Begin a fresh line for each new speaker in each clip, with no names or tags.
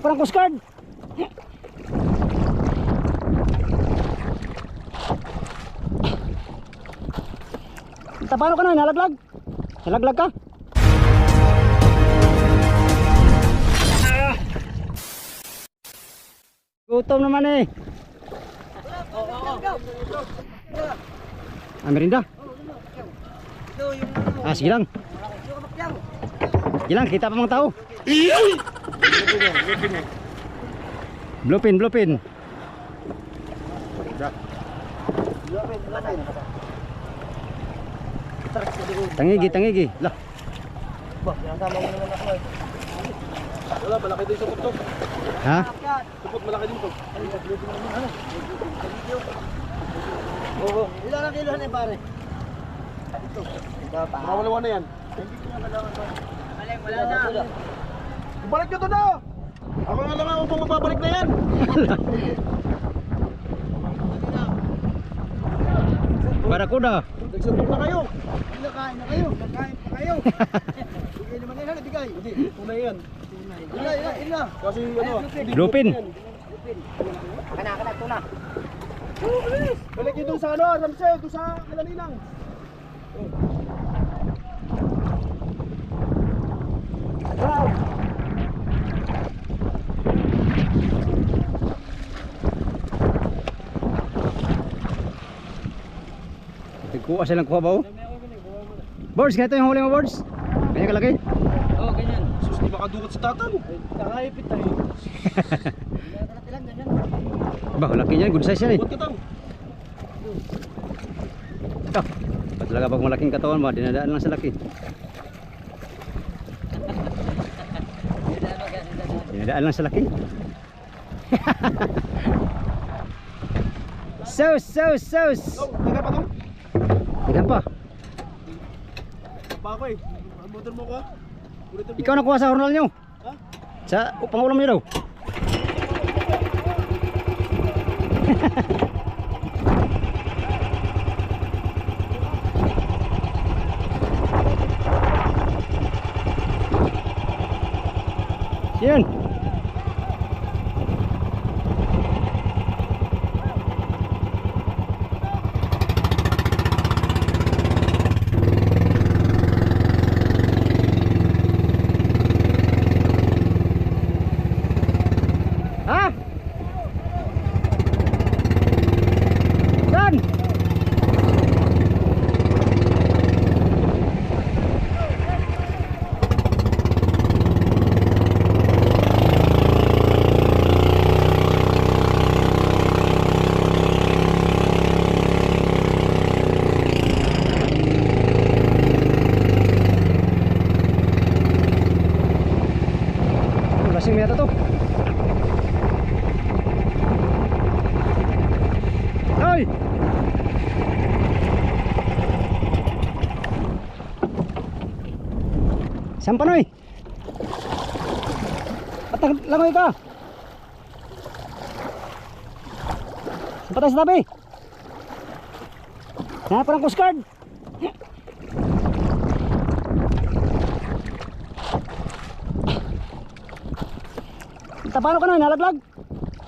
parang Coast Guard. Paano ka na? Nalaglag? Nalaglag ka? Gutom naman eh. Merinda? Sige lang. Sige lang, kita pa mga tao. Bluepin, bluepin. Tangigi, tangigi. Lah.
Wala, malaki din sa putok.
Ha?
Supot malaki din to.
Oo. Ilan ang kilohan eh pare? Ito.
Mawalawan na yan.
Wala na.
Balik nyo to na! Ako nga lang ako kung magbabalik na yan.
Barakuda.
Nagsuntok na kayo.
Nakain na kayo. Nakain pa kayo. Bigay naman nila, bigay.
Hindi, tunay yan.
Ila.
Kasi ano, hindi
Lupin.
Kana, tuna.
balik nyo dun sa ano, Ramsey, dun sa Kalalinang.
Wow.
Kuha silang kuha ba o? Boards, ganito yung huli mo boards? Ganyan kalaki?
Oo, ganyan.
Sus, di makadukot si Tatan.
Nakaipit tayo.
Bah, laki niyan, good size yan eh.
Buat ka tao.
Pag talaga pag malaking katawan ba, dinadaan lang sa laki. Dinadaan lang sa laki. Sauce.
Oh, teka pa to.
Tignan pa.
Pa ako eh. Motor mo ko.
Ikaw nakuha sa hornal nyo?
Ha?
Sa pangulam nyo daw? Yun. Ha? Saan? Lasing yata to. Hoy! Sampanoy! Patag langoy ka! Patay sa tabi! Parang Coast Guard! Paano ka na? Nalaglag?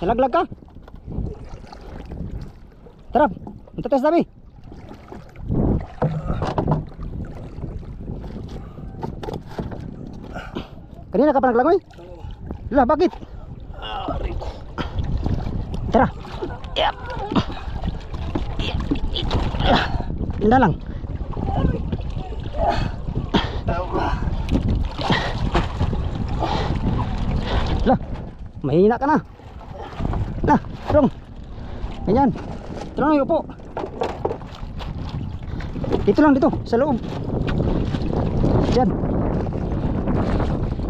Nalaglag ka? Tara, punta tayo sa tabi. Kanina ka pa naglangoy? Lah, bakit? Tara. Yep. Tinda lang. Lah, mahina ka na. Nah, dong. Ganyan. Ito lang, upo. Dito lang, dito, sa loob. Diyan.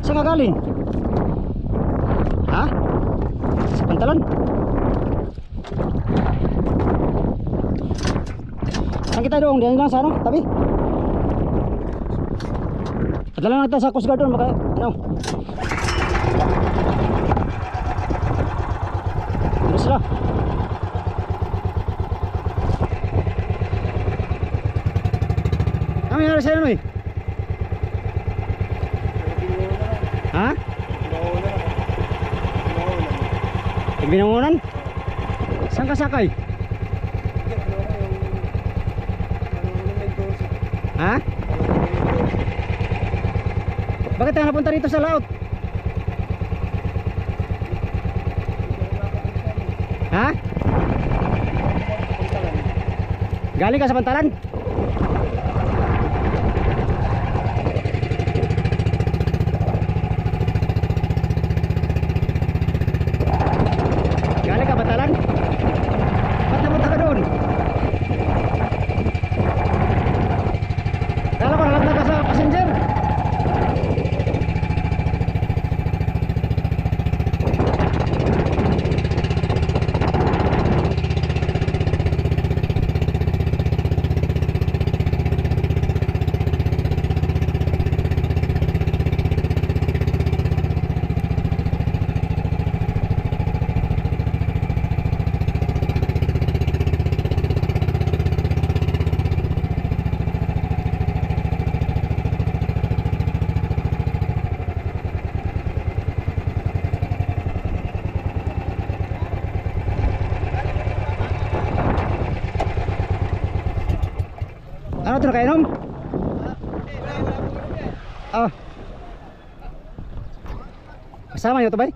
Saan ka galing? Ha? Sa pantalon? Saan kita doon? Diyan lang sa ano? Tabi? Padala lang kita sa Coast Guard doon. Baka, ano? Terus lah. Kami harus saya nih. Ha? Binangunan? Saan ka sakay? Ha? Bakit tayo napunta rito sa laot? Ha? Galing ka sa Pantalan? Galing ka Pantalan? Ba't napunta ka doon? Kala ko nalaglag ka sa passenger. Ano ito nakainom? Oh. Kasama nyo ito ba?
Thank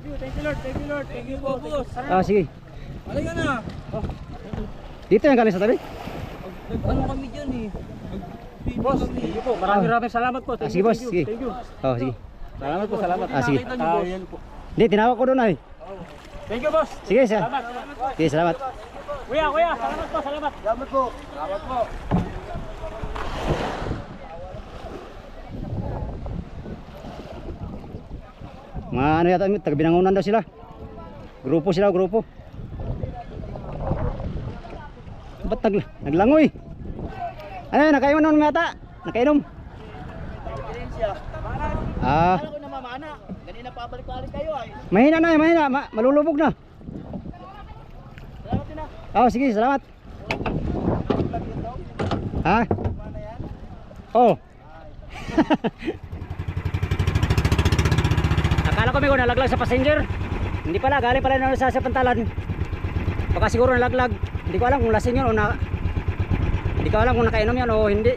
you Lord, thank you Lord, thank you po, boss.
Ah, sige.
Halika na.
Dito yung galing sa tabi?
Ano kami dyan eh? Boss, thank you po. Maraming salamat po.
Ah, sige boss, sige.
Thank you.
Oh, sige.
Salamat po, salamat.
Ah, sige.
Nakita niyo, boss. Yan po.
Hindi, tinawag ko doon ay.
Thank you, boss.
Sige, sir.
Salamat.
Sige, salamat.
Kuya, salamat po, salamat. Salamat po. Salamat po.
Mga ano yata, taga Binangunan daw sila. Grupo sila, grupo. Ba't naglangoy? Ano yun, nakainom naman yata? Nakainom? Ah,
Ako na mamana. Ganina pabalik-balik kayo ay.
mahina na, mahina. Malulubog na.
Salamat din ah.
Oh, sige, salamat. Ha? Oh. Akala ko may ko nalaglag sa passenger. Hindi pala, galing pala na sa Pantalan. Baka siguro nalaglag. Hindi ko alam kung lasing yun o hindi ko alam kung nakainom yan o hindi.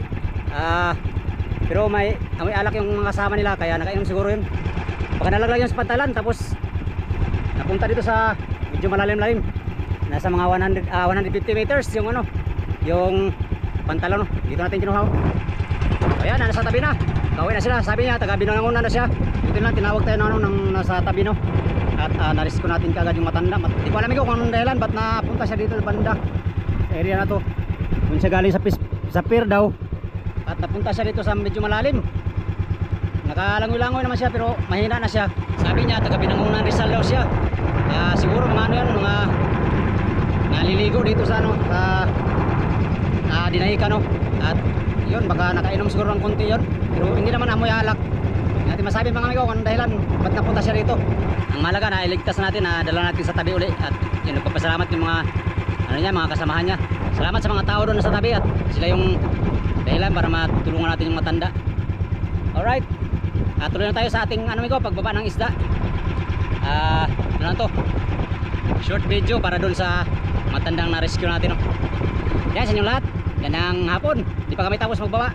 Pero may amoy alak yung mga kasama nila kaya nakainom siguro yun. Baka nalaglag yun sa Pantalan tapos napunta dito sa medyo malalim-lalim. Nasa mga 150 meters yung ano, yung Pantalan, no? Dito natin kinuha. Ayan, nasa tabi na. Gawin na sila. Sabi niya, taga Binangunan na siya. Dito lang, tinawag tayo na nang nasa tabi, no? At narisiko natin kagad yung matanda. Hindi ko alam kung anong dahilan ba't napunta siya dito sa banda. Sa area na to. Kung siya galing sa pier daw. At napunta siya dito sa medyo malalim. Nakalangoy-langoy naman siya pero mahina na siya. Sabi niya, taga Binangunan Rizal daw siya. Kaya siguro mga ano yan, mga naliligo dito sa ano, Dinaika, no? At yun, baka nakainom siguro ng konti yun. Pero hindi naman amoy alak. Hindi natin masabi mga amigo kung dahilan ba't napunta siya rito. Ang malaga na iligtas natin, dala natin sa tabi uli. At yun, nagpapasalamat yung mga ano niya, mga kasamahan niya. Salamat sa mga tao doon sa tabi at sila yung dahilan para matulungan natin yung matanda. Alright, tuloy na tayo sa ating ano amigo, pagbaba ng isda. Ano lang to, short video para doon sa matandang na rescue natin, no? Yan sa inyong lahat. Gandang hapon. Di pa kami tapos magbaba.